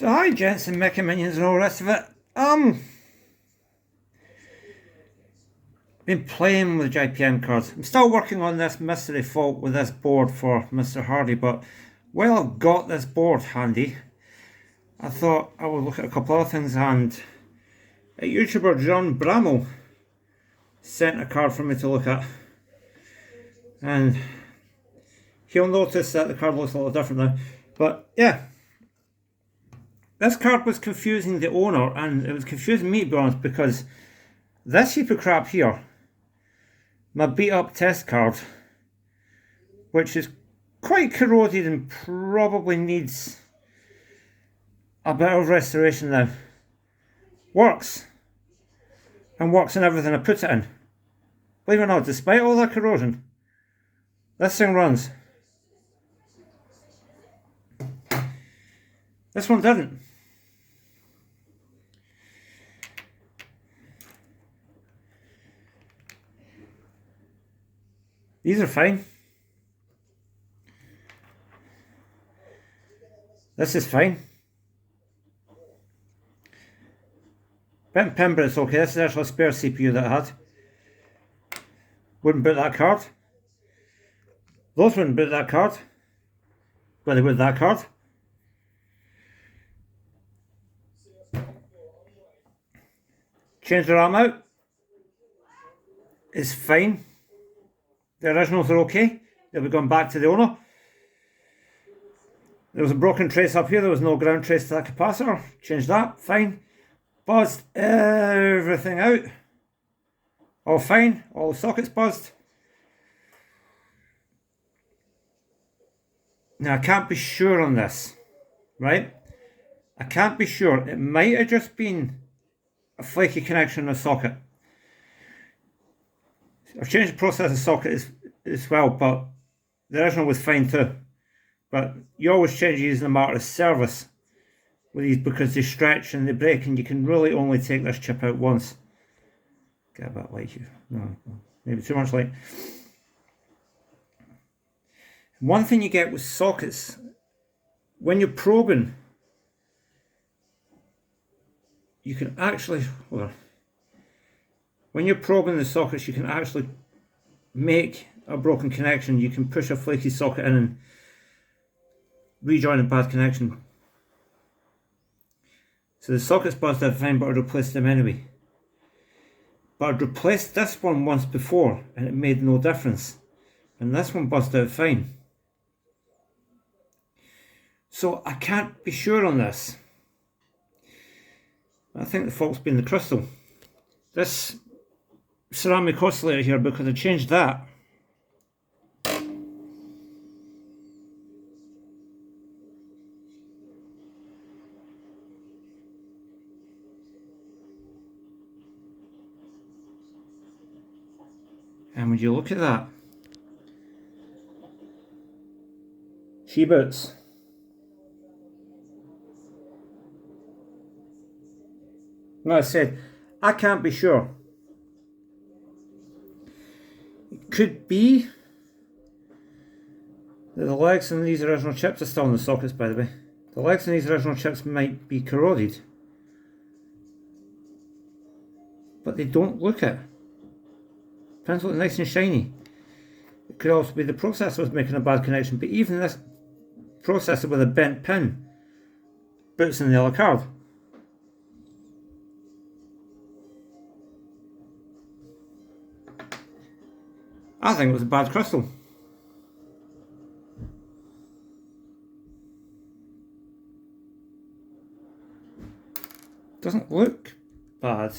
So hi gents and mecha minions and all the rest of it. Been playing with JPM cards. I'm still working on this mystery fault with this board for Mr. Hardy, but while I've got this board handy, I thought I would look at a couple other things, and a YouTuber, John Brammal, sent a card for me to look at. And he'll notice that the card looks a little different now. But yeah, this card was confusing the owner, and it was confusing me to be honest, because this heap of crap here, my beat up test card, which is quite corroded and probably needs a bit of restoration now, works. And works in everything I put it in. Believe it or not, despite all that corrosion, this thing runs. This one didn't. These are fine. This is fine. Bent pin, but it's okay. This is actually a spare CPU that I had. Wouldn't boot that card. Those wouldn't boot that card. But they would that card. Change the RAM out. It's fine. The originals are okay. They'll be going back to the owner. There was a broken trace up here. There was no ground trace to that capacitor. Change that. Fine. Buzzed everything out. All fine. All the sockets buzzed. Now I can't be sure on this. Right? I can't be sure. It might have just been a flaky connection in a socket. I've changed the processor socket as well, but the original was fine too. But you always change these in a matter of service with these, because they stretch and they break, and you can really only take this chip out once. Get a bit light here. No, maybe too much light. One thing you get with sockets, when you're probing, you can actually, when you're probing the sockets, you can actually make a broken connection. You can push a flaky socket in and rejoin a bad connection. So the sockets buzzed out fine, but I replaced them anyway. But I'd replaced this one once before and it made no difference. And this one buzzed out fine. So I can't be sure on this. I think the fault's been the crystal. This ceramic oscillator here, because I changed that, and would you look at that, she boots. Like I said, I can't be sure. It could be that the legs in these original chips are still in the sockets, by the way. The legs in these original chips might be corroded, but they don't look it. Pins look nice and shiny. It could also be the processor was making a bad connection, but even this processor with a bent pin boots in the other card. I think it was a bad crystal. Doesn't look bad.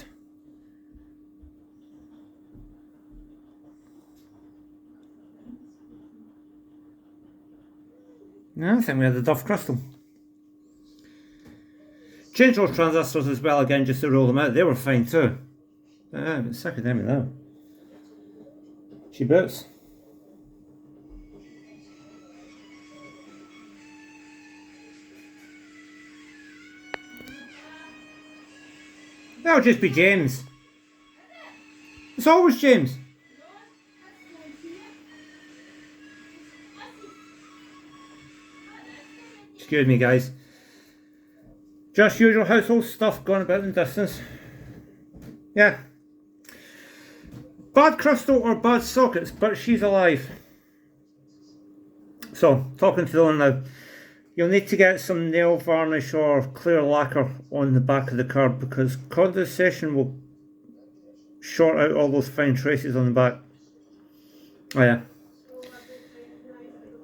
No, I think we had the Duff crystal. Changed those transistors as well again just to roll them out. They were fine too. But sick of them now. She boots. That'll just be James. It's always James. Excuse me, guys. Just usual household stuff going about in distance. Yeah. Bad crystal or bad sockets, but she's alive. So, talking to the owner now. You'll need to get some nail varnish or clear lacquer on the back of the card because condensation will short out all those fine traces on the back. Oh yeah.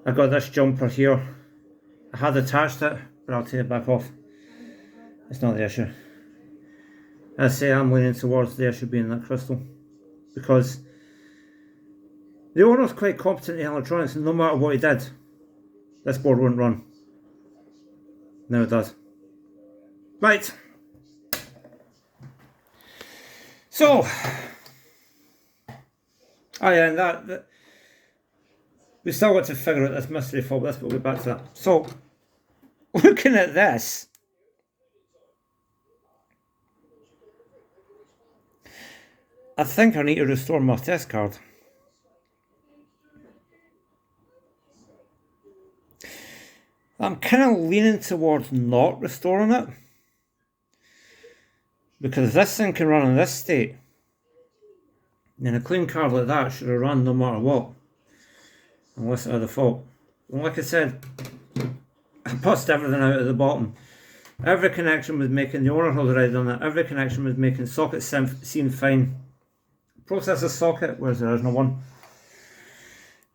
I got this jumper here. I had attached it, but I'll take it back off. It's not the issue. As I say, I'm leaning towards the issue being that crystal. Because the owner's quite competent in electronics and no matter what he did, this board wouldn't run. Now it does. Right. So. Oh yeah, and that we still got to figure out this mystery fault, but we'll get back to that. So, looking at this, I think I need to restore my test card. I'm kind of leaning towards not restoring it, because if this thing can run in this state, then a clean card like that should have run no matter what, unless it had a fault. And like I said, I bust everything out at the bottom. Every connection was making, the owner had already done that, every connection was making, socket seemed fine. Processor socket, where's the original one?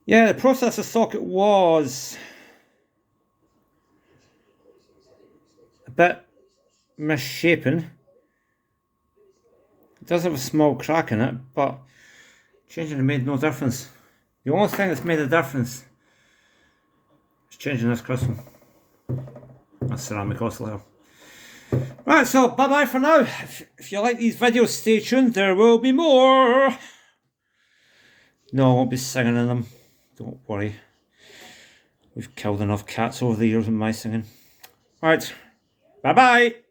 Yeah, the processor socket was a bit misshapen. It does have a small crack in it, but changing it made no difference. The only thing that's made a difference is changing this crystal. That's ceramic oscillator. Right, so bye bye for now. If you like these videos, stay tuned, there will be more. No, I won't be singing in them, don't worry. We've killed enough cats over the years with my singing. Right, bye bye.